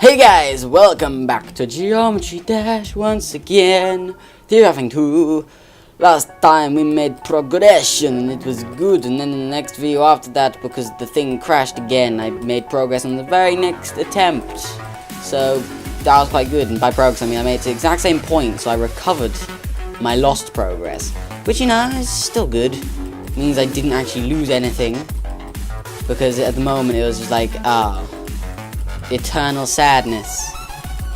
Hey guys, welcome back to Geometry Dash once again. Here having two. Last time we made progression and it was good, and then in the next video after that, because the thing crashed again, I made progress on the very next attempt. So that was quite good, and by progress I mean I made it to the exact same point, so I recovered my lost progress. Which, you know, is still good. It means I didn't actually lose anything, because at the moment it was just like, eternal sadness.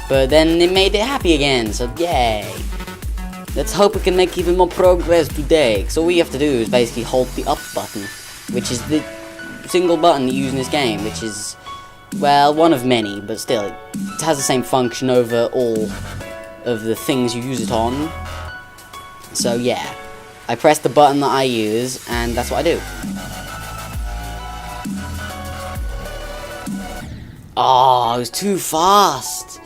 But then it made it happy again, so yay. Let's hope we can make even more progress today. So all we have to do is basically hold the up button, which is the single button you use in this game, which is, well, one of many, but still, it has the same function over all of the things you use it on. So yeah, I press the button that I use, and that's what I do. Oh, I was too fast.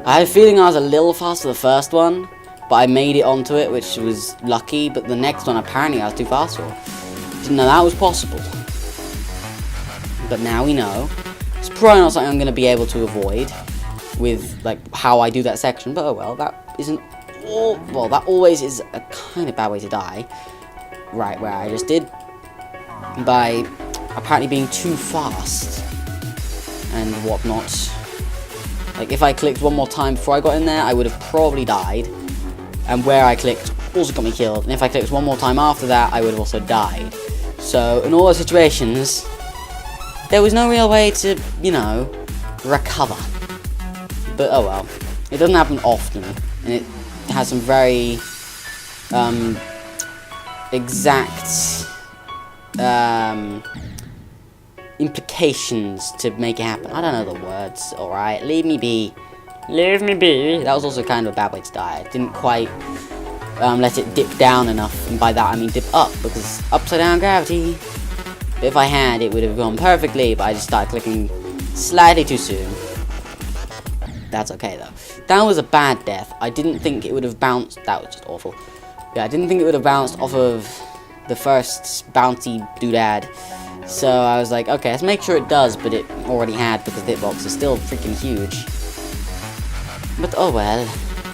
I had a feeling I was a little fast for the first one, but I made it onto it, which was lucky, but the next one apparently I was too fast for. Didn't know that was possible. But now we know. It's probably not something I'm going to be able to avoid with, like, how I do that section, but oh well, that isn't all, well, that always is a kind of bad way to die. Right where I just did. By apparently being too fast and whatnot. Like, if I clicked one more time before I got in there, I would have probably died. And where I clicked also got me killed. And if I clicked one more time after that, I would have also died. So, in all those situations, there was no real way to, you know, recover. But oh well. It doesn't happen often. And it has some very, exact, implications to make it happen. I don't know the words, alright? Leave me be. Leave me be. That was also kind of a bad way to die. I didn't quite let it dip down enough, and by that I mean dip up, because upside down gravity. But if I had, it would have gone perfectly, but I just started clicking slightly too soon. That's okay though. That was a bad death. I didn't think it would have bounced. That was just awful. Yeah, I didn't think it would have bounced off of the first bouncy doodad. So I was like, okay, let's make sure it does, but it already had, because the hitbox is still freaking huge. But oh well,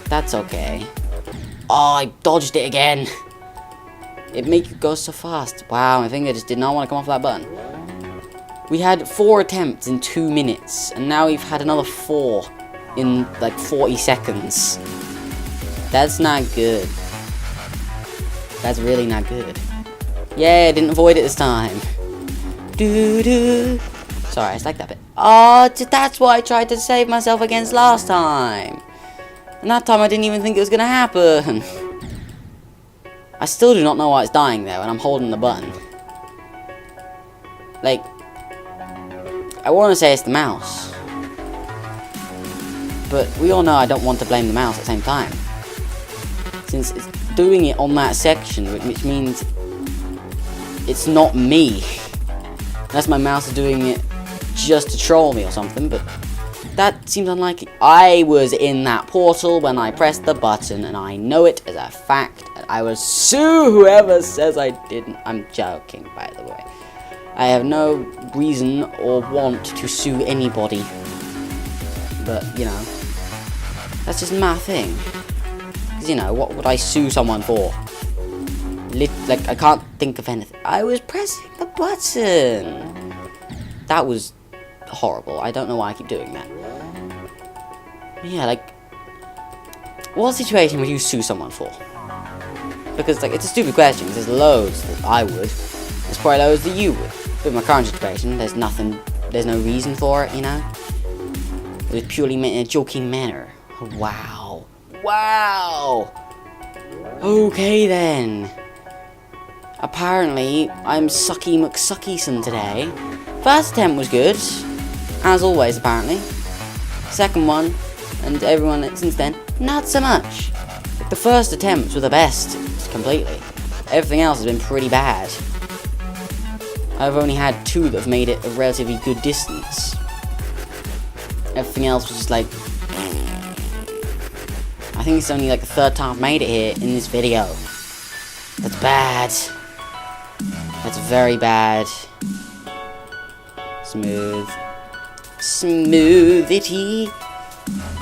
that's okay. Oh, I dodged it again. It makes you go so fast. Wow, my finger just did not want to come off that button. We had 4 attempts in 2 minutes, and now we've had another 4 in like 40 seconds. That's not good. That's really not good. Yeah, I didn't avoid it this time. Doo-doo. Sorry, I just like that bit. Oh, that's what I tried to save myself against last time. And that time I didn't even think it was going to happen. I still do not know why it's dying there when I'm holding the button. Like, I want to say it's the mouse. But we all know I don't want to blame the mouse at the same time. Since it's doing it on that section, which means it's not me. Unless my mouse is doing it just to troll me or something, but that seems unlikely. I was in that portal when I pressed the button, and I know it as a fact, and I will sue whoever says I didn't. I'm joking, by the way. I have no reason or want to sue anybody. But, you know, that's just my thing. Because, you know, what would I sue someone for? Like, I can't think of anything. I was pressing the button. That was horrible. I don't know why I keep doing that. Yeah, like, what situation would you sue someone for? Because, like, it's a stupid question. There's loads that I would. There's probably loads that you would. But in my current situation, there's no reason for it, you know? It was purely meant in a joking manner. Wow. Wow! Okay then. Apparently, I'm Sucky McSuckyson today. First attempt was good, as always apparently. Second one, and everyone since then, not so much. The first attempts were the best, completely. Everything else has been pretty bad. I've only had 2 that have made it a relatively good distance. Everything else was just like... I think it's only like the 3rd time I've made it here in this video. That's bad. That's very bad. Smooth. Smoothity.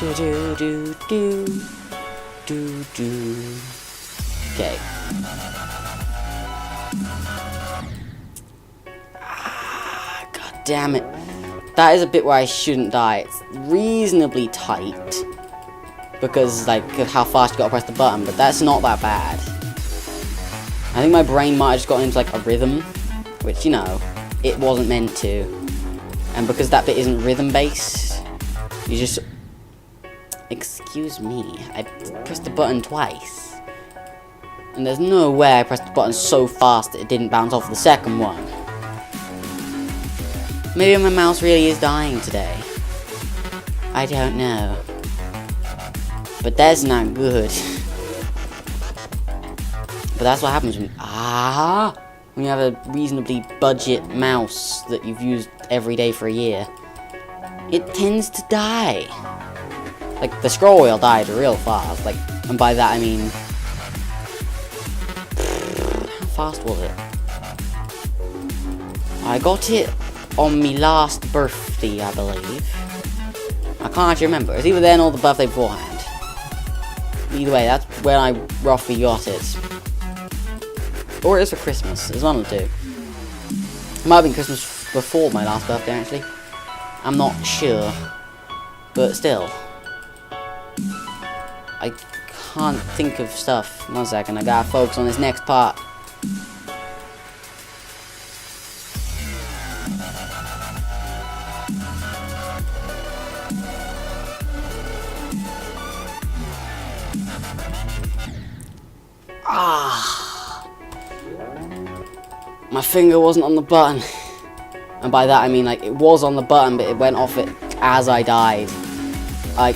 Do do do do do do. Okay. God damn it. That is a bit where I shouldn't die. It's reasonably tight because like of how fast you gotta press the button, but that's not that bad. I think my brain might have just gotten into like a rhythm, which, you know, it wasn't meant to. And because that bit isn't rhythm based, you just... Excuse me, I pressed the button twice. And there's no way I pressed the button so fast that it didn't bounce off the second one. Maybe my mouse really is dying today. I don't know. But that's not good. But that's what happens when you have a reasonably budget mouse that you've used every day for a year. It tends to die. Like, the scroll wheel died real fast. Like, and by that I mean... How fast was it? I got it on my last birthday, I believe. I can't actually remember. It's either then or the birthday beforehand. Either way, that's when I roughly got it. Or it is for Christmas. It's one of the two. It might have been Christmas before my last birthday, actually. I'm not sure. But still. I can't think of stuff. 1 second, I gotta focus on this next part. My finger wasn't on the button. And by that I mean, like, it was on the button, but it went off it as I died. I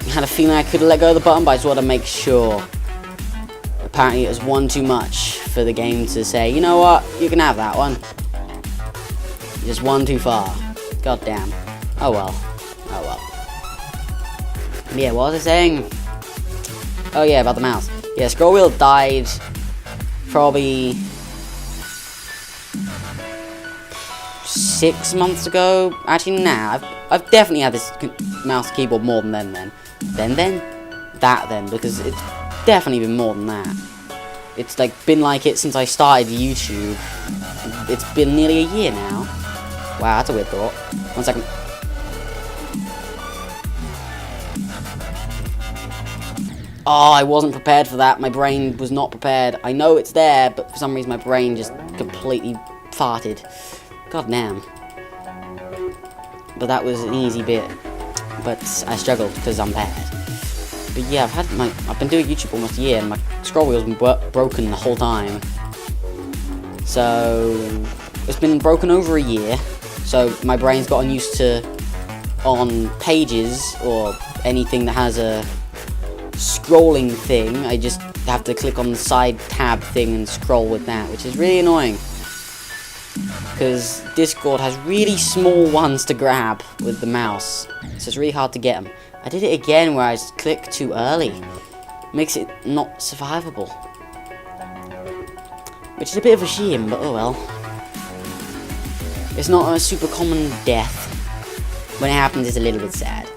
had a feeling I could let go of the button, but I just wanted to make sure. Apparently it was one too much for the game to say, you know what, you can have that one. Just one too far. God damn. Oh well. Oh well. Yeah, what was I saying? Oh yeah, about the mouse. Yeah, scroll wheel died probably 6 months ago. Actually, nah, I've definitely had this mouse keyboard more than then. Then, because it's definitely been more than that. It's like been like it since I started YouTube. It's been nearly a year now. Wow, that's a weird thought. 1 second. Oh, I wasn't prepared for that. My brain was not prepared. I know it's there, but for some reason my brain just completely farted. God damn. But that was an easy bit. But I struggled because I'm bad. But yeah, I've been doing YouTube almost a year, and my scroll wheel's been broken the whole time. So it's been broken over a year. So my brain's gotten used to, on pages or anything that has a scrolling thing, I just have to click on the side tab thing and scroll with that, which is really annoying. Because Discord has really small ones to grab with the mouse, so it's really hard to get them. I did it again where I just clicked too early. Makes it not survivable. Which is a bit of a shame, but oh well. It's not a super common death. When it happens, it's a little bit sad.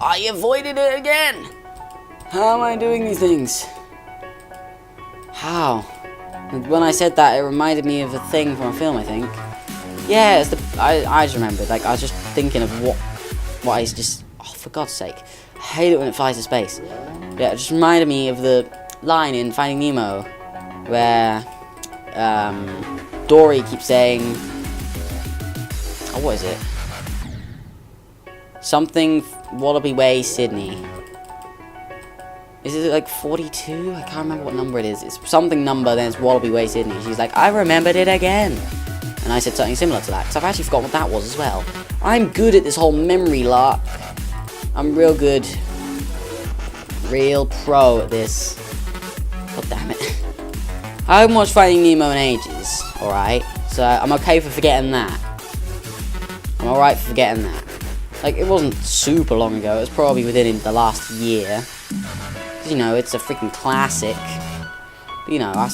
I avoided it again! How am I doing these things? How? And when I said that, it reminded me of a thing from a film, I think. Yeah, it's I just remembered. Like, I was just thinking of what I just... Oh, for God's sake. I hate it when it flies to space. Yeah, it just reminded me of the line in Finding Nemo where Dory keeps saying... Oh, what is it? Something Wallaby Way, Sydney. Is it like 42? I can't remember what number it is. It's something number, then it's Wallaby Way, Sydney. She's like, I remembered it again. And I said something similar to that, because I've actually forgotten what that was as well. I'm good at this whole memory lark. I'm real good. Real pro at this. God damn it. I haven't watched Finding Nemo in ages, alright? So I'm okay for forgetting that. I'm alright for forgetting that. Like, it wasn't super long ago. It was probably within the last year. You know, it's a freaking classic. But, you know, I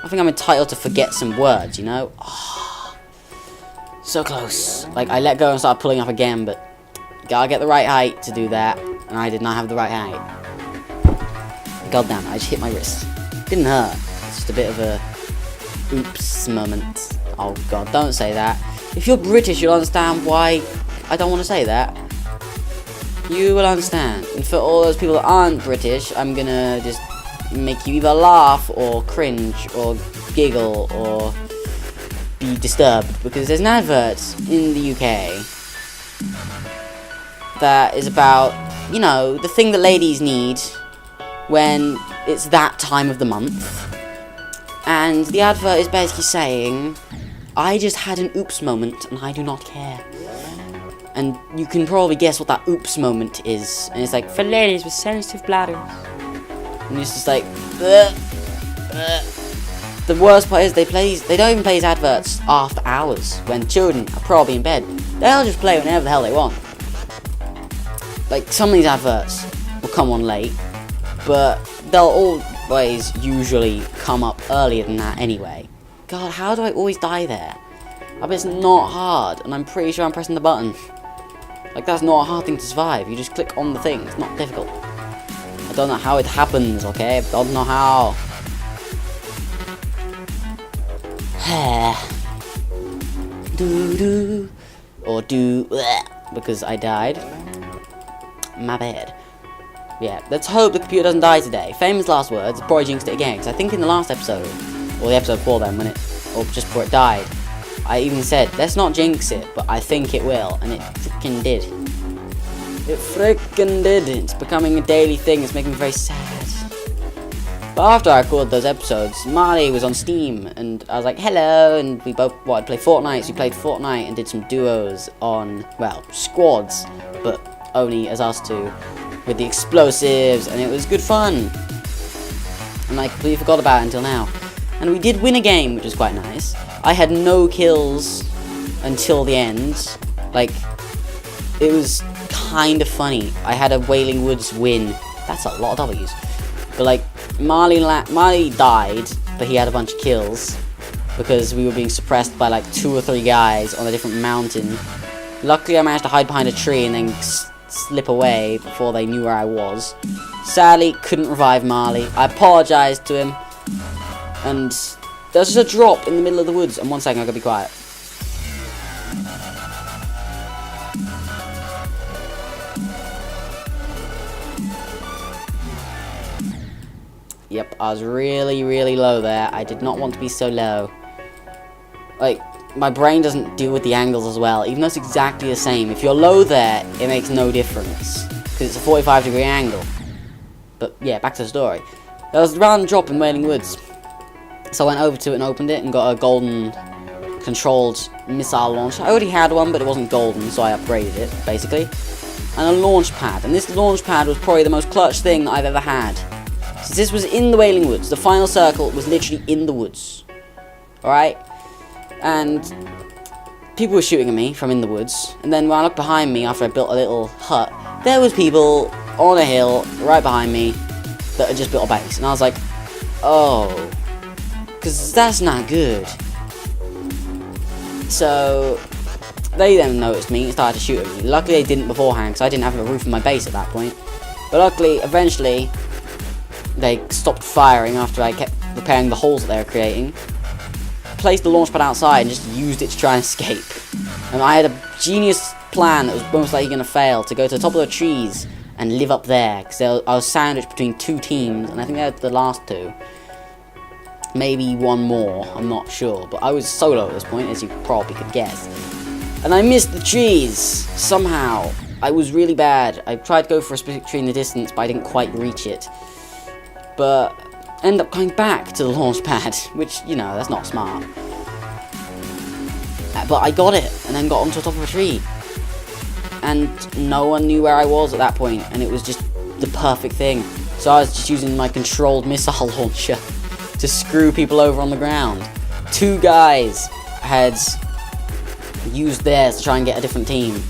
think I'm entitled to forget some words, you know? Oh, So close. Like, I let go and started pulling up again, but gotta get the right height to do that, and I did not have the right height. God damn it, I just hit my wrist. Didn't hurt. It's just a bit of a oops moment. Oh god, don't say that. If you're British, you'll understand why I don't want to say that. You will understand. And for all those people that aren't British, I'm gonna just make you either laugh or cringe or giggle or be disturbed, because there's an advert in the UK that is about, you know, the thing that ladies need when it's that time of the month. And the advert is basically saying, I just had an oops moment and I do not care. And you can probably guess what that oops moment is. And it's like, for ladies with sensitive bladders. And it's just like, ugh, ugh. The worst part is they don't even play these adverts after hours, when children are probably in bed. They'll just play whenever the hell they want. Like, some of these adverts will come on late, but they'll always usually come up earlier than that anyway. God, how do I always die there? I bet it's not hard, and I'm pretty sure I'm pressing the button. Like, that's not a hard thing to survive. You just click on the thing. It's not difficult. I don't know how it happens, okay? I don't know how. Do or do because I died. My bad. Yeah, let's hope the computer doesn't die today. Famous last words. Probably jinxed it again, because I think in the last episode, or the episode before then, or just before it died, I even said, let's not jinx it, but I think it will, and it frickin' did. It frickin' did. It's becoming a daily thing. It's making me very sad. But after I recorded those episodes, Marley was on Steam, and I was like, hello, and we both wanted to play Fortnite, so we played Fortnite and did some duos on, well, squads, but only as us two, with the explosives, and it was good fun. And I completely forgot about it until now. And we did win a game, which was quite nice. I had no kills until the end. Like, it was kind of funny. I had a Wailing Woods win. That's a lot of W's. But like, Marley died, but he had a bunch of kills because we were being suppressed by like 2 or 3 guys on a different mountain. Luckily, I managed to hide behind a tree and then slip away before they knew where I was. Sadly, couldn't revive Marley. I apologized to him, and there's just a drop in the middle of the woods. And 1 second, I gotta be quiet. Yep, I was really, really low there. I did not want to be so low. Like, my brain doesn't deal with the angles as well, even though it's exactly the same. If you're low there, it makes no difference, because it's a 45-degree angle. But yeah, back to the story. There was a random drop in Wailing Woods, so I went over to it and opened it and got a golden controlled missile launcher. I already had one, but it wasn't golden, so I upgraded it, basically. And a launch pad, and this launch pad was probably the most clutch thing that I've ever had. Since this was in the Wailing Woods, the final circle was literally in the woods. Alright? And people were shooting at me from in the woods. And then when I looked behind me after I built a little hut, there was people on a hill right behind me that had just built a base. And I was like, oh, because that's not good. So they then noticed me and started to shoot at me. Luckily they didn't beforehand, because I didn't have a roof in my base at that point. But luckily, eventually, they stopped firing after I kept repairing the holes that they were creating. Placed the launch pad outside and just used it to try and escape. And I had a genius plan that was most likely going to fail, to go to the top of the trees and live up there, because I was sandwiched between 2 teams, and I think they were the last 2. Maybe 1 more, I'm not sure, but I was solo at this point, as you probably could guess. And I missed the trees, somehow. I was really bad. I tried to go for a specific tree in the distance, but I didn't quite reach it. But ended up coming back to the launch pad, which, you know, that's not smart. But I got it, and then got onto the top of a tree. And no one knew where I was at that point, and it was just the perfect thing. So I was just using my controlled missile launcher to screw people over on the ground. 2 guys had used theirs to try and get a different team.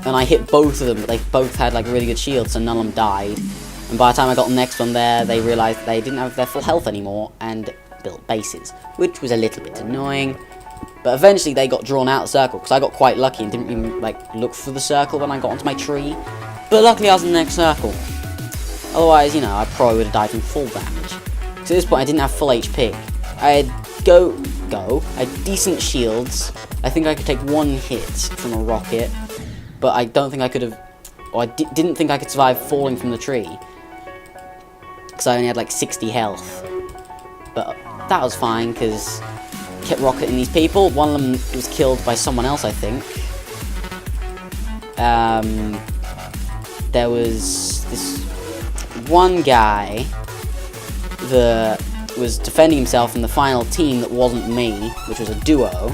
And I hit both of them, but they both had like really good shields, so none of them died. And by the time I got the next one there, they realised they didn't have their full health anymore and built bases, which was a little bit annoying. But eventually they got drawn out of the circle, because I got quite lucky and didn't even, like, look for the circle when I got onto my tree. But luckily I was in the next circle. Otherwise, you know, I probably would have died from full damage. So at this point I didn't have full HP. I had I had decent shields. I think I could take one hit from a rocket. But I don't think I could have, or I didn't think I could survive falling from the tree. Because I only had like 60 health. But that was fine, because I kept rocketing these people. One of them was killed by someone else, I think. There was this one guy that was defending himself in the final team that wasn't me, which was a duo.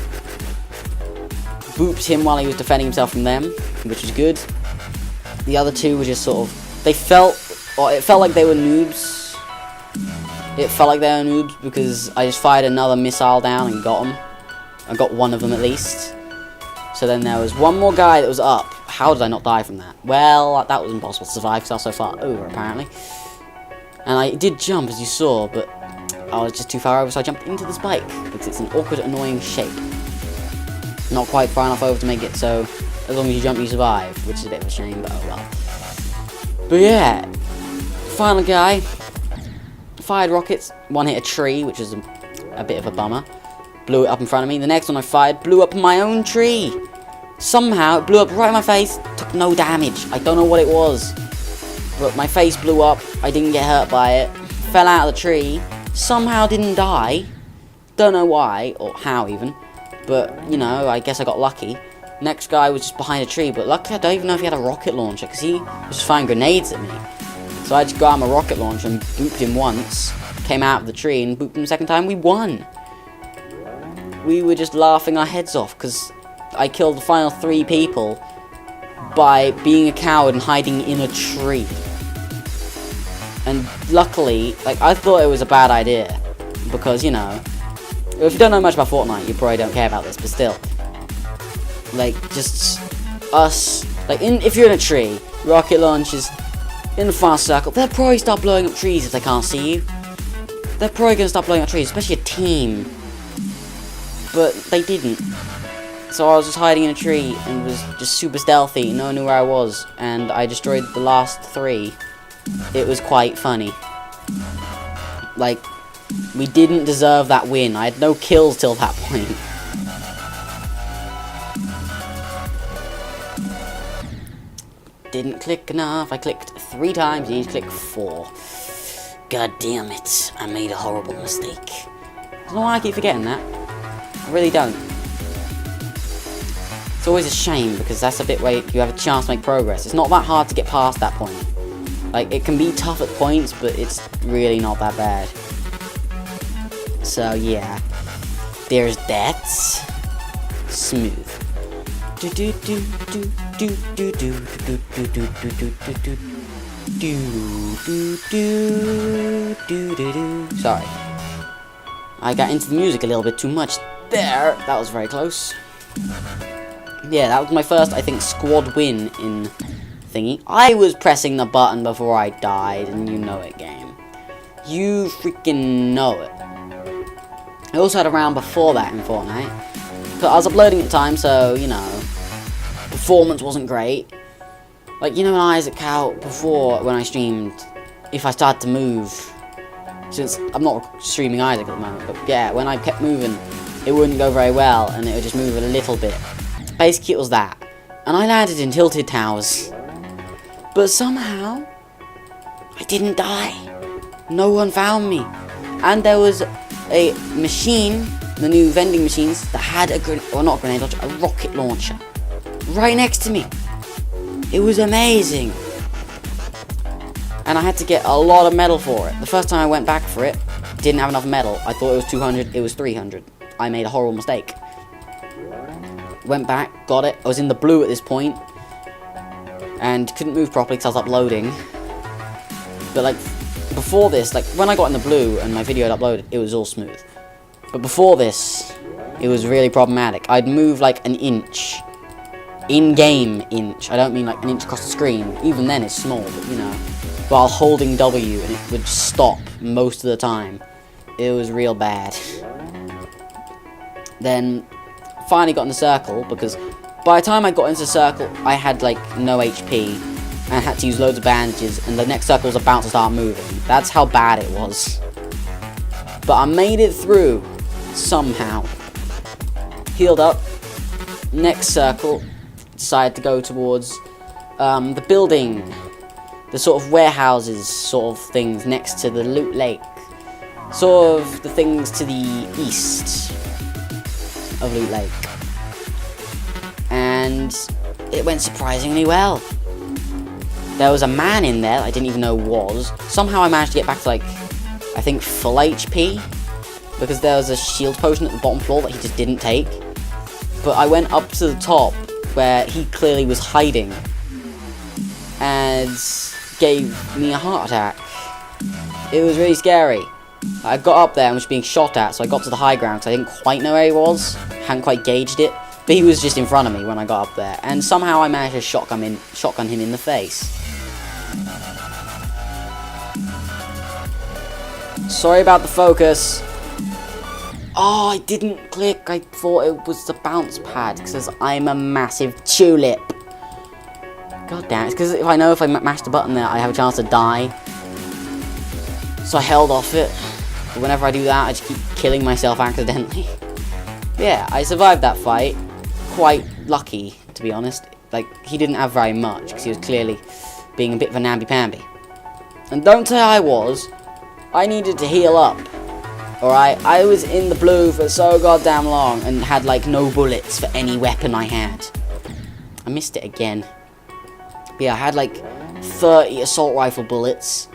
Booped him while he was defending himself from them, which was good. The other two were just sort of, it felt like they were noobs. It felt like they were noobs because I just fired another missile down and got them. I got one of them at least. So then there was one more guy that was up. How did I not die from that? Well, that was impossible to survive because I was so far over, apparently. And I did jump, as you saw, but I was just too far over, so I jumped into the spike because it's an awkward, annoying shape. Not quite far enough over to make it so as long as you jump, you survive, which is a bit of a shame, but oh well. But yeah, final guy, fired rockets, one hit a tree, which is a bit of a bummer, blew it up in front of me. The next one I fired blew up my own tree. Somehow it blew up right in my face, took no damage. I don't know what it was, but my face blew up, I didn't get hurt by it, fell out of the tree, somehow didn't die, don't know why, or how even, but, you know, I guess I got lucky. Next guy was just behind a tree, but luckily I don't even know if he had a rocket launcher, because he was just firing grenades at me. So I just got my rocket launcher and booped him once, came out of the tree and booped him the second time, we won! We were just laughing our heads off, because I killed the final 3 people by being a coward and hiding in a tree. And luckily, like, I thought it was a bad idea, because, you know, if you don't know much about Fortnite, you probably don't care about this, but still. Like, just us, like, if you're in a tree, rocket launches in the fast circle, they'll probably start blowing up trees if they can't see you. They're probably going to start blowing up trees, especially a team. But they didn't. So I was just hiding in a tree and was just super stealthy, no one knew where I was, and I destroyed the last 3. It was quite funny. Like, we didn't deserve that win. I had no kills till that point. Didn't click enough. I clicked 3 times, you need to click 4. God damn it. I made a horrible mistake. I don't know why I keep forgetting that. I really don't. It's always a shame, because that's a bit where you have a chance to make progress. It's not that hard to get past that point. Like, it can be tough at points, but it's really not that bad. So, yeah. There's that. Smooth. Sorry. I got into the music a little bit too much there. That was very close. Yeah, that was my first, I think, squad win in thingy. I was pressing the button before I died, and you know it, game. You freaking know it. I also had a round before that in Fortnite. But I was uploading at the time, so, you know, performance wasn't great. Like, you know, when Isaac out before, when I streamed, if I started to move, since I'm not streaming Isaac at the moment, but yeah, when I kept moving, it wouldn't go very well, and it would just move a little bit. Basically, it was that. And I landed in Tilted Towers. But somehow, I didn't die. No one found me. And there was a machine, the new vending machines, that had a rocket launcher. Right next to me. It was amazing. And I had to get a lot of metal for it. The first time I went back for it, didn't have enough metal. I thought it was 200, it was 300. I made a horrible mistake. Went back, got it. I was in the blue at this point, and couldn't move properly because I was uploading. But like, before this, like, when I got in the blue and my video had uploaded, it was all smooth. But before this, it was really problematic. I'd move like an inch. In-game inch. I don't mean like an inch across the screen. Even then it's small, but you know. While holding W, and it would stop most of the time. It was real bad. Then, finally got in the circle, because by the time I got into the circle, I had like no HP, and I had to use loads of bandages, and the next circle was about to start moving. That's how bad it was. But I made it through, somehow. Healed up. Next circle, decided to go towards the building. The sort of warehouses sort of things next to the loot lake. Sort of the things to the east of Loot Lake. And it went surprisingly well. There was a man in there that I didn't even know was. Somehow I managed to get back to, like, I think full HP. Because there was a shield potion at the bottom floor that he just didn't take. But I went up to the top where he clearly was hiding. And gave me a heart attack. It was really scary. I got up there and was being shot at, so I got to the high ground because I didn't quite know where he was. Hadn't quite gauged it. But he was just in front of me when I got up there. And somehow I managed to shotgun him in the face. Sorry about the focus. Oh, I didn't click. I thought it was the bounce pad because I'm a massive tulip. God damn it. It's because if I know if I mash the button there, I have a chance to die. So I held off it. But whenever I do that, I just keep killing myself accidentally. Yeah, I survived that fight. Quite lucky, to be honest. Like, he didn't have very much, because he was clearly being a bit of a namby-pamby. And don't say I was. I needed to heal up. Alright, I was in the blue for so goddamn long, and had, like, no bullets for any weapon I had. I missed it again. But yeah, I had, like, 30 assault rifle bullets.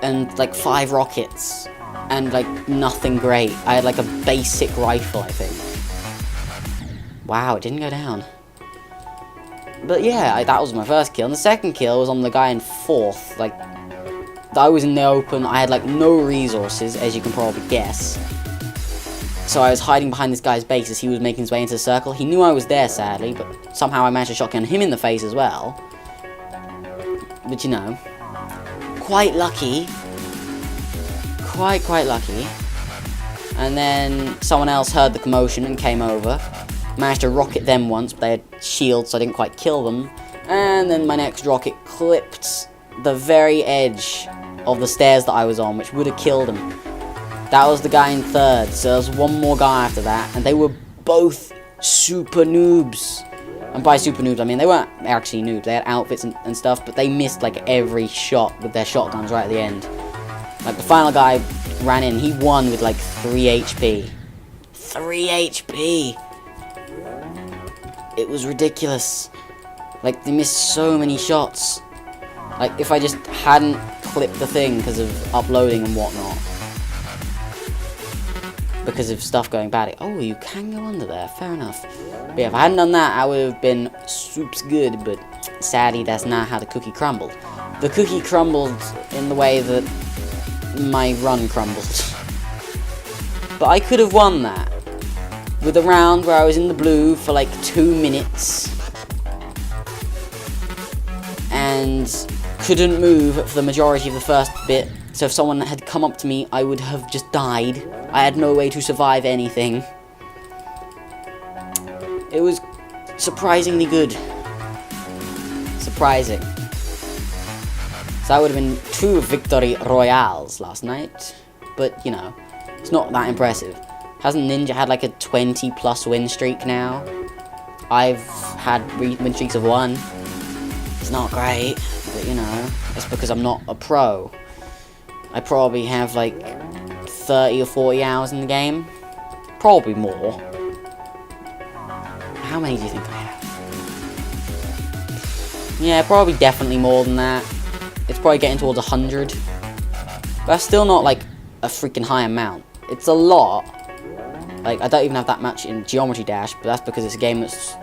And like 5 rockets, and like nothing great. I had like a basic rifle, I think. Wow, it didn't go down. But yeah, that was my first kill. And the second kill was on the guy in 4th. Like, I was in the open. I had like no resources, as you can probably guess. So I was hiding behind this guy's base as he was making his way into the circle. He knew I was there, sadly, but somehow I managed to shotgun him in the face as well. But you know. Quite lucky. Quite lucky. And then someone else heard the commotion and came over. Managed to rocket them once, but they had shields, so I didn't quite kill them. And then my next rocket clipped the very edge of the stairs that I was on, which would have killed him. That was the guy in 3rd, so there was one more guy after that, and they were both super noobs. And by super noobs, I mean they weren't actually noobs. They had outfits and stuff, but they missed like every shot with their shotguns right at the end. Like the final guy ran in, he won with like 3 HP. 3 HP! It was ridiculous. Like they missed so many shots. Like if I just hadn't clipped the thing because of uploading and whatnot. Because of stuff going bad. Oh, you can go under there. Fair enough. But yeah, if I hadn't done that, I would have been soups good. But sadly, that's not how the cookie crumbled. The cookie crumbled in the way that my run crumbled. But I could have won that. With a round where I was in the blue for like 2 minutes. And couldn't move for the majority of the first bit. So if someone had come up to me, I would have just died. I had no way to survive anything. It was surprisingly good. Surprising. So that would have been 2 victory royales last night. But, you know, it's not that impressive. Hasn't Ninja had like a 20+ win streak now? I've had win streaks of 1. It's not great, but you know, it's because I'm not a pro. I probably have like 30 or 40 hours in the game. Probably more. How many do you think I have? Yeah, probably definitely more than that. It's probably getting towards 100. But that's still not like a freaking high amount. It's a lot. Like, I don't even have that much in Geometry Dash, but that's because it's a game that's...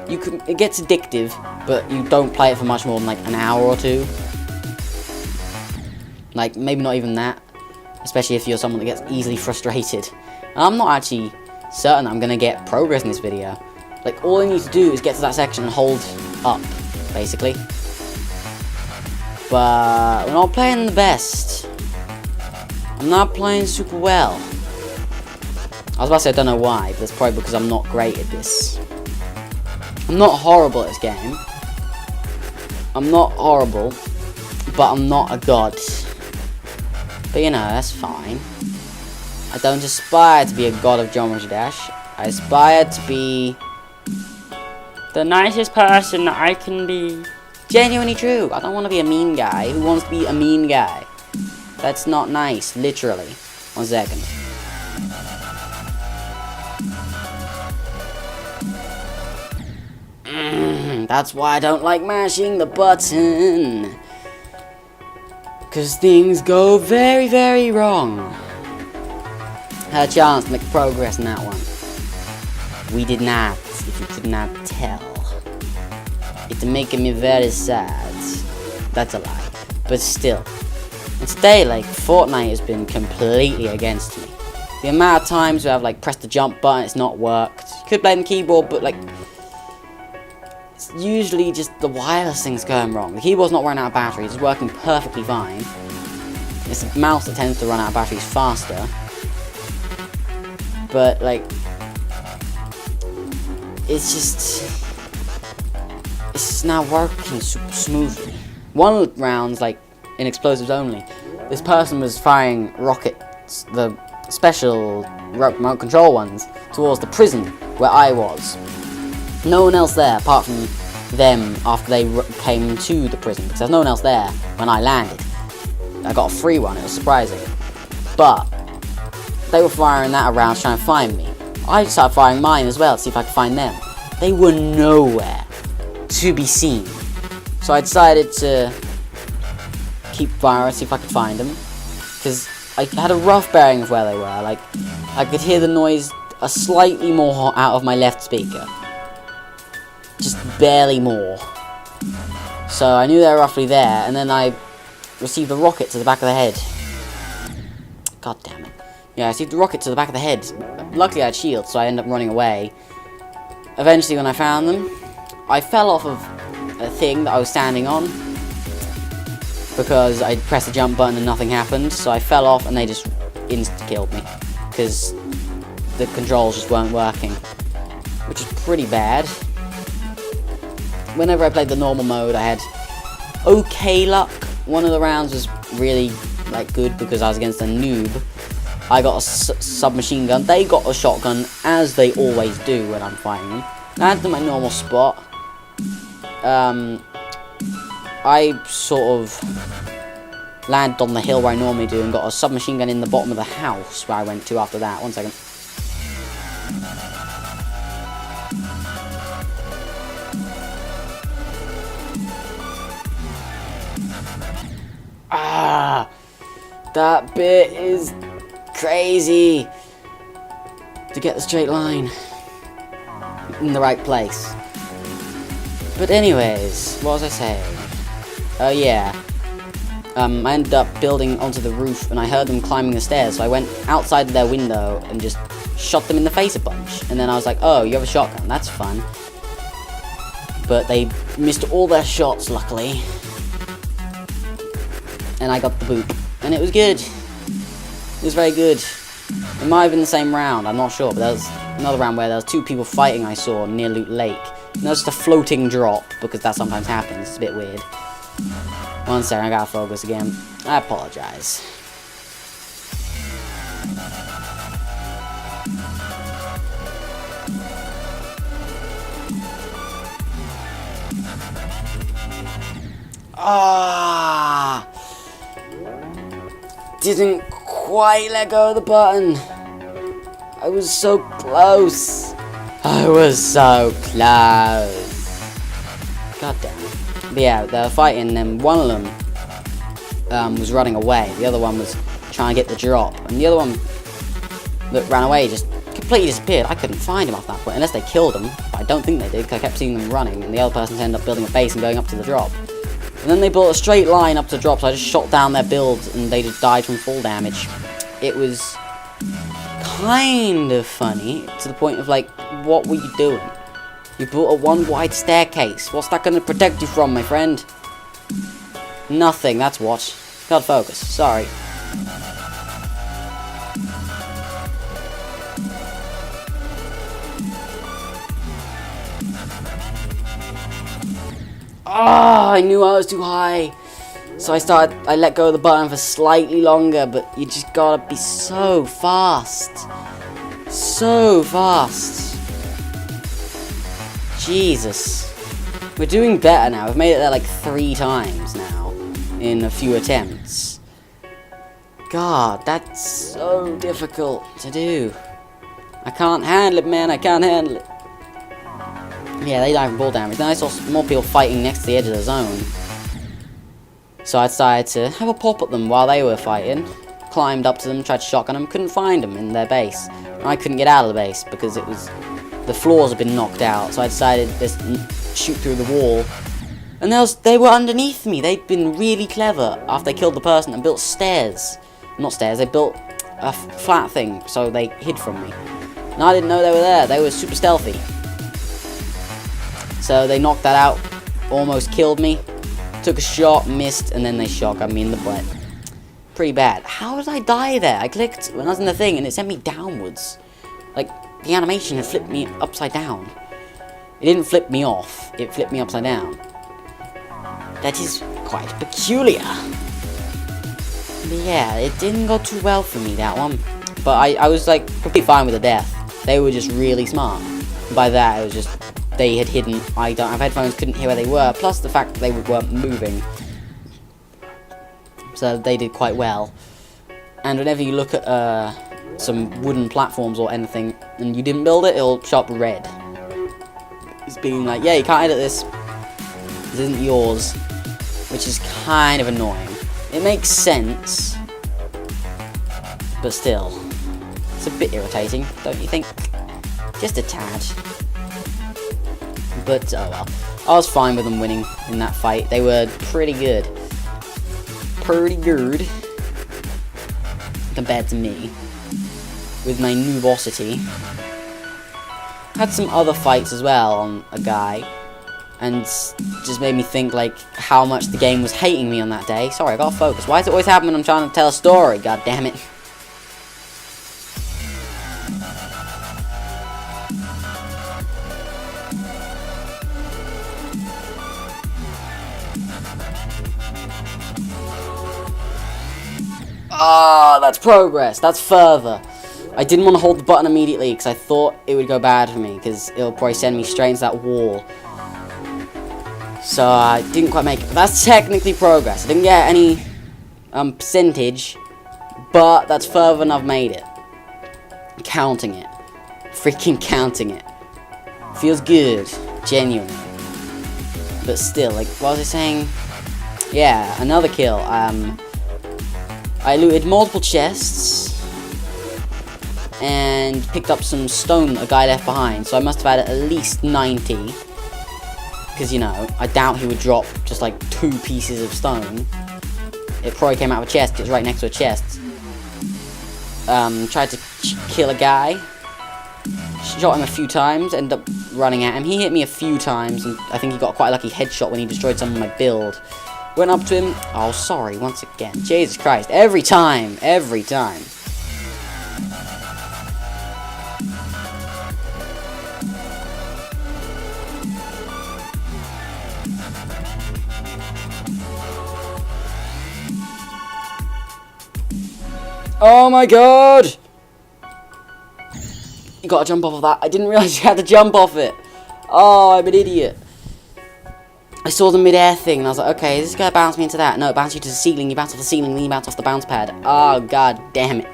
it gets addictive, but you don't play it for much more than like an hour or 2. Like, maybe not even that. Especially if you're someone that gets easily frustrated. And I'm not actually certain I'm going to get progress in this video. Like, all I need to do is get to that section and hold up, basically. But we're not playing the best. I'm not playing super well. was about to say I don't know why, but that's probably because I'm not great at this. I'm not horrible at this game. I'm not horrible, but I'm not a god. But you know, that's fine. I don't aspire to be a god of Geometry Dash. I aspire to be the nicest person that I can be. Genuinely true. I don't want to be a mean guy. Who wants to be a mean guy? That's not nice, literally. 1 second. That's why I don't like mashing the button. Because things go very, very wrong. Had a chance to make progress in that one. We did not, if you could not tell. It's making me very sad. That's a lie. But still. And today, like, Fortnite has been completely against me. The amount of times where I've, like, pressed the jump button, it's not worked. Could play on the keyboard, but, like, it's usually just the wireless thing's going wrong. The keyboard's not running out of batteries, it's working perfectly fine. It's the mouse that tends to run out of batteries faster. But, like, it's just now working super smoothly. One round's, like, in explosives only. This person was firing rockets, the special remote control ones, towards the prison where I was. No one else there apart from them after they came to the prison, because there's no one else there when I landed. I got a free one, it was surprising. But they were firing that around trying to find me. I started firing mine as well to see if I could find them. They were nowhere to be seen. So I decided to keep firing, see if I could find them. Because I had a rough bearing of where they were. Like, I could hear the noise a slightly more out of my left speaker. Just barely more. So I knew they were roughly there, and then I received a rocket to the back of the head. God damn it. Yeah, I received a rocket to the back of the head. Luckily I had shield, so I ended up running away. Eventually when I found them, I fell off of a thing that I was standing on. Because I pressed the jump button and nothing happened, so I fell off and they just insta-killed me. Because the controls just weren't working. Which is pretty bad. Whenever I played the normal mode, I had okay luck. One of the rounds was really, like, good because I was against a noob. I got a submachine gun. They got a shotgun, as they always do when I'm fighting them. Landed in my normal spot. I sort of landed on the hill where I normally do and got a submachine gun in the bottom of the house where I went to after that. 1 second. Ah, that bit is crazy to get the straight line in the right place. But anyways, what was I saying? Oh yeah, I ended up building onto the roof and I heard them climbing the stairs, so I went outside their window and just shot them in the face a bunch. And then I was like, oh, you have a shotgun, that's fun. But they missed all their shots, luckily. And I got the boot. And it was good. It was very good. It might have been the same round, I'm not sure, but there was another round where there was 2 people fighting I saw near Loot Lake. And that was just a floating drop, because that sometimes happens, it's a bit weird. 1 second, I gotta focus again. I apologize. Ah! Didn't quite let go of the button. I was so close. I was so close. God damn it. But yeah, they were fighting, and one of them was running away. The other one was trying to get the drop. And the other one that ran away just completely disappeared. I couldn't find him after that point, unless they killed him. But I don't think they did, because I kept seeing them running. And the other person ended up building a base and going up to the drop. And then they built a straight line up to the drop, so I just shot down their build, and they just died from fall damage. It was kind of funny, to the point of, like, what were you doing? You built a one wide staircase. What's that going to protect you from, my friend? Nothing, that's what. Gotta focus, sorry. Oh, I knew I was too high. So I let go of the button for slightly longer, but you just gotta be so fast. So fast. Jesus. We're doing better now. We've made it there like 3 times now in a few attempts. God, that's so difficult to do. I can't handle it, man. I can't handle it. Yeah, they died from ball damage. Then I saw more people fighting next to the edge of the zone. So I decided to have a pop at them while they were fighting. Climbed up to them, tried to shotgun them, couldn't find them in their base. And I couldn't get out of the base because the floors had been knocked out. So I decided to just shoot through the wall. And they were underneath me. They'd been really clever after they killed the person and built stairs. Not stairs, they built a flat thing so they hid from me. And I didn't know they were there. They were super stealthy. So they knocked that out, almost killed me. Took a shot, missed, and then they shotgun me in the butt. Pretty bad. How did I die there? I clicked when I was in the thing and it sent me downwards. Like, the animation had flipped me upside down. It didn't flip me off, it flipped me upside down. That is quite peculiar. But yeah, it didn't go too well for me, that one. But I was like, completely fine with the death. They were just really smart. By that, it was just, they had hidden. I don't have headphones, couldn't hear where they were, plus the fact that they weren't moving. So they did quite well. And whenever you look at some wooden platforms or anything, and you didn't build it, it'll show up red. It's being like, yeah, you can't edit this. This isn't yours. Which is kind of annoying. It makes sense. But still. It's a bit irritating, don't you think? Just a tad. But, oh well. I was fine with them winning in that fight. They were pretty good. Pretty good. Compared to me. With my noobosity. Had some other fights as well on a guy. And just made me think, like, how much the game was hating me on that day. Sorry, I gotta focus. Why does it always happen when I'm trying to tell a story? God damn it. Ah, that's progress. That's further. I didn't want to hold the button immediately because I thought it would go bad for me because it'll probably send me straight into that wall. So I didn't quite make it. But that's technically progress. I didn't get any percentage, but that's further than I've made it. Counting it. Freaking counting it. Feels good. Genuinely. But still, like, what was I saying? Yeah, another kill. I looted multiple chests and picked up some stone that a guy left behind, so I must have had at least 90. Because, you know, I doubt he would drop just like 2 pieces of stone. It probably came out of a chest, it was right next to a chest. Tried to kill a guy. Shot him a few times, ended up running at him. He hit me a few times, and I think he got quite a lucky headshot when he destroyed some of my build. Went up to him. Oh, sorry, once again. Jesus Christ. Every time. Every time. Oh my god! You gotta jump off of that. I didn't realize you had to jump off it. Oh, I'm an idiot. I saw the mid-air thing and I was like, okay, this is gonna bounce me into that. No, it bounced you to the ceiling, you bounce off the ceiling, then you bounce off the bounce pad. Oh, god damn it.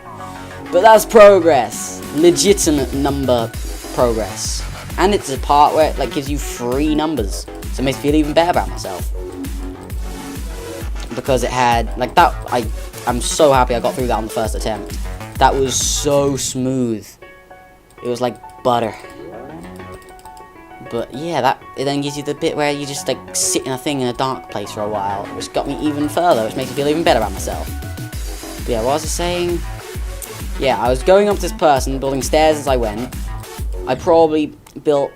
But that's progress. Legitimate number progress. And it's a part where it like gives you free numbers. So it makes me feel even better about myself. Because it had, like that, I'm so happy I got through that on the first attempt. That was so smooth. It was like butter. But yeah, it then gives you the bit where you just like sit in a thing in a dark place for a while, which got me even further, which makes me feel even better about myself. But yeah, what was I saying? Yeah, I was going up to this person, building stairs as I went. I probably built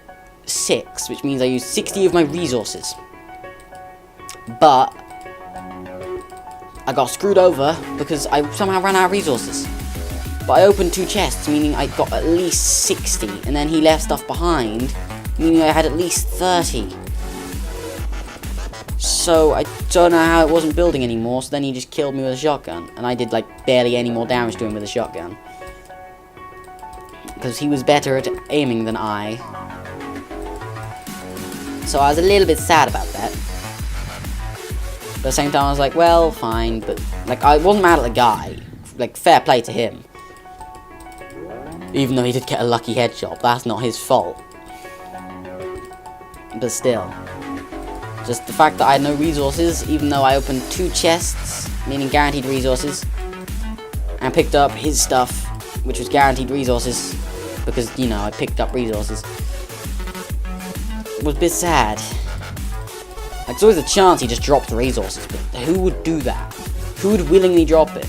6, which means I used 60 of my resources. But I got screwed over because I somehow ran out of resources. But I opened 2 chests, meaning I got at least 60, and then he left stuff behind, meaning I had at least 30. So I don't know how it wasn't building anymore, so then he just killed me with a shotgun. And I did like barely any more damage to him with a shotgun. Because he was better at aiming than I. So I was a little bit sad about that. But at the same time I was like, well, fine. But like, I wasn't mad at the guy. Like, fair play to him. Even though he did get a lucky headshot, that's not his fault. But still. Just the fact that I had no resources, even though I opened 2 chests, meaning guaranteed resources, and picked up his stuff, which was guaranteed resources, because, you know, I picked up resources. It was a bit sad. Like, there's always a chance he just dropped the resources, but who would do that? Who would willingly drop it?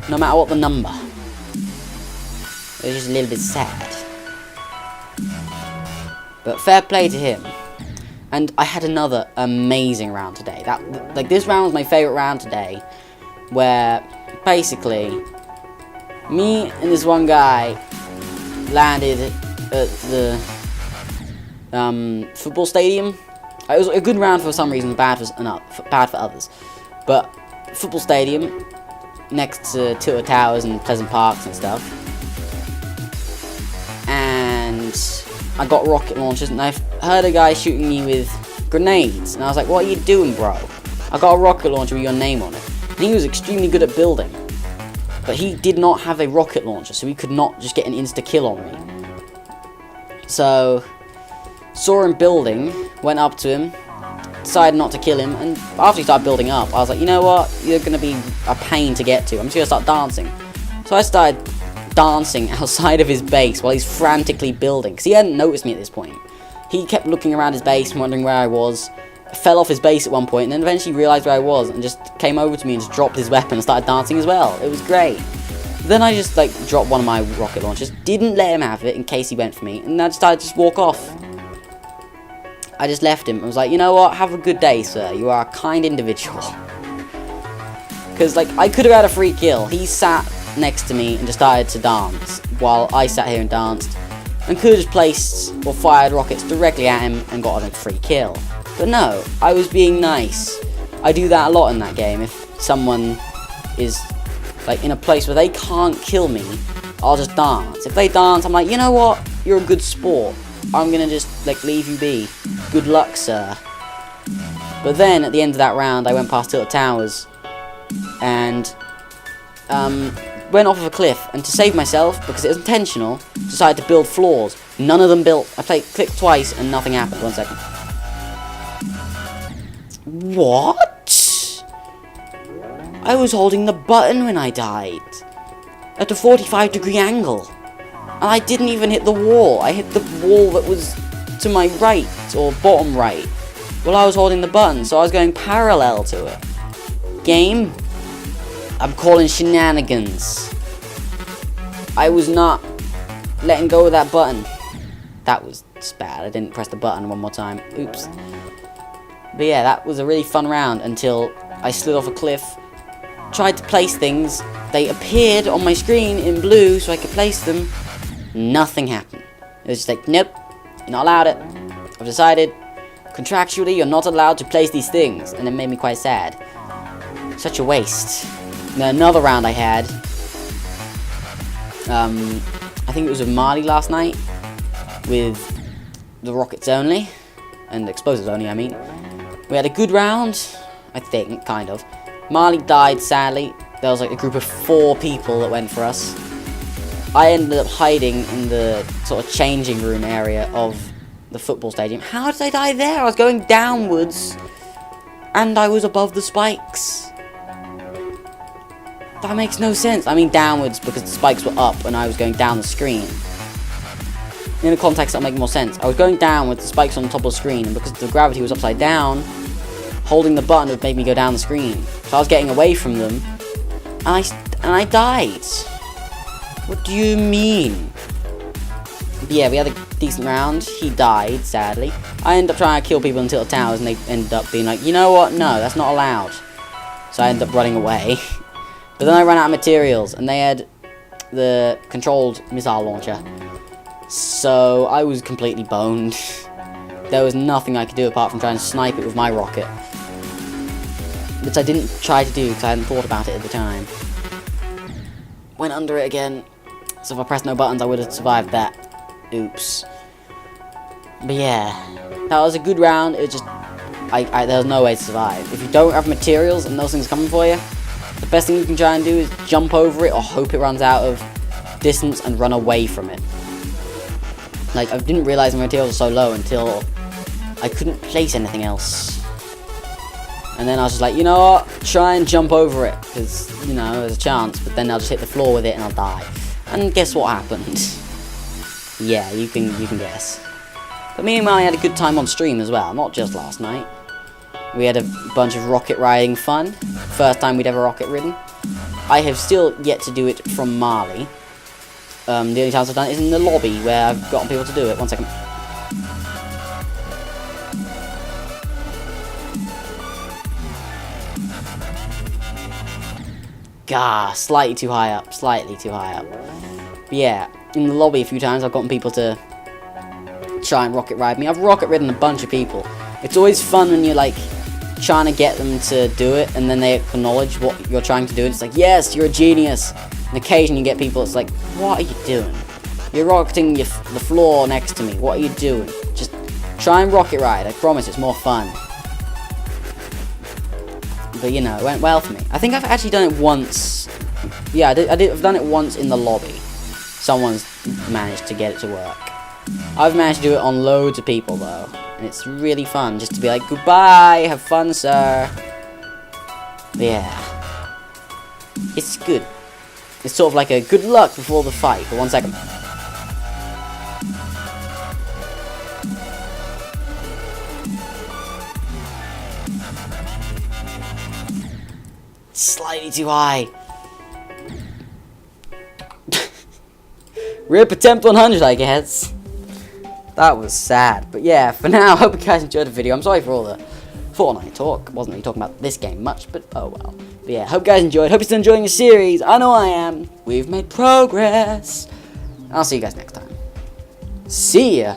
No matter what the number. It was just a little bit sad. But fair play to him. And I had another amazing round today. Like, this round was my favourite round today. Where, basically, me and this one guy landed at the football stadium. It was a good round for some reasons, bad for others. But, football stadium, next to Tilted Towers and Pleasant Parks and stuff. And I got rocket launchers, and I heard a guy shooting me with grenades, and I was like, what are you doing, bro? I got a rocket launcher with your name on it. And he was extremely good at building, but he did not have a rocket launcher, so he could not just get an insta-kill on me. So, saw him building, went up to him, decided not to kill him, and after he started building up, I was like, you know what, you're going to be a pain to get to, I'm just going to start dancing. So I started dancing outside of his base while he's frantically building, because he hadn't noticed me at this point. He kept looking around his base and wondering where I was, fell off his base at one point, and then eventually realised where I was, and just came over to me and just dropped his weapon and started dancing as well. It was great. Then I just, like, dropped one of my rocket launchers, didn't let him have it in case he went for me, and I decided to just walk off. I just left him and was like, you know what, have a good day, sir, you are a kind individual. Because, like, I could have had a free kill. He sat next to me and just started to dance while I sat here and danced, and could have just placed or fired rockets directly at him and got a free kill. But no, I was being nice. I do that a lot in that game. If someone is like in a place where they can't kill me, I'll just dance. If they dance, I'm like, you know what, you're a good sport, I'm gonna just like leave you be. Good luck, sir. But then at the end of that round I went past Tilted Towers and went off of a cliff, and to save myself, because it was intentional, decided to build floors. None of them built. I clicked twice and nothing happened. 1 second. What? I was holding the button when I died. At a 45-degree angle. And I didn't even hit the wall. I hit the wall that was to my right, or bottom right, while I was holding the button, so I was going parallel to it. Game? I'm calling shenanigans. I was not letting go of that button. That was just bad. I didn't press the button one more time. Oops. But yeah, that was a really fun round until I slid off a cliff, tried to place things. They appeared on my screen in blue so I could place them. Nothing happened. It was just like, nope, you're not allowed it. I've decided, contractually, you're not allowed to place these things. And it made me quite sad. Such a waste. Then another round I had, I think it was with Marley last night, with the rockets only, and explosives only, I mean. We had a good round, I think, kind of. Marley died, sadly. There was like a group of 4 people that went for us. I ended up hiding in the sort of changing room area of the football stadium. How did I die there? I was going downwards, and I was above the spikes. That makes no sense. I mean downwards because the spikes were up and I was going down the screen. In a context that'll make more sense. I was going down with the spikes on the top of the screen, and because the gravity was upside down, holding the button would make me go down the screen. So I was getting away from them, and I died. What do you mean? But yeah, we had a decent round. He died, sadly. I ended up trying to kill people in Tilted Towers, and they ended up being like, you know what? No, that's not allowed. So I ended up running away. But then I ran out of materials, and they had the controlled missile launcher. So I was completely boned. there was nothing I could do apart from try and snipe it with my rocket. Which I didn't try to do because I hadn't thought about it at the time. Went under it again. So if I pressed no buttons, I would have survived that. Oops. But yeah, that was a good round. It was just, there was no way to survive. If you don't have materials and those things coming for you, the best thing you can try and do is jump over it or hope it runs out of distance and run away from it. Like, I didn't realise my materials were so low until I couldn't place anything else. And then I was just like, you know what, try and jump over it, because, you know, there's a chance, but then I'll just hit the floor with it and I'll die. And guess what happened? Yeah, you can guess. But me and Molly had a good time on stream as well, not just last night. We had a bunch of rocket riding fun. First time we'd ever rocket ridden. I have still yet to do it from Marley. The only times I've done it is in the lobby, where I've gotten people to do it. 1 second. Gah, slightly too high up. But yeah, in the lobby a few times I've gotten people to try and rocket ride me. I've rocket ridden a bunch of people. It's always fun when you're like trying to get them to do it and then they acknowledge what you're trying to do. It's like, yes, you're a genius. And occasionally you get people, it's like, what are you doing? You're rocketing the floor next to me. What are you doing? Just try and rocket ride. I promise it's more fun. But you know, it went well for me. I think I've actually done it once. Yeah, I've done it once in the lobby. Someone's managed to get it to work. I've managed to do it on loads of people though. And it's really fun just to be like, goodbye, have fun, sir. But yeah. It's good. It's sort of like a good luck before the fight. But 1 second. Slightly too high. Rip attempt 100, I guess. That was sad. But yeah, for now, I hope you guys enjoyed the video. I'm sorry for all the Fortnite talk. Wasn't really talking about this game much, but oh well. But yeah, hope you guys enjoyed. Hope you're still enjoying the series. I know I am. We've made progress. I'll see you guys next time. See ya.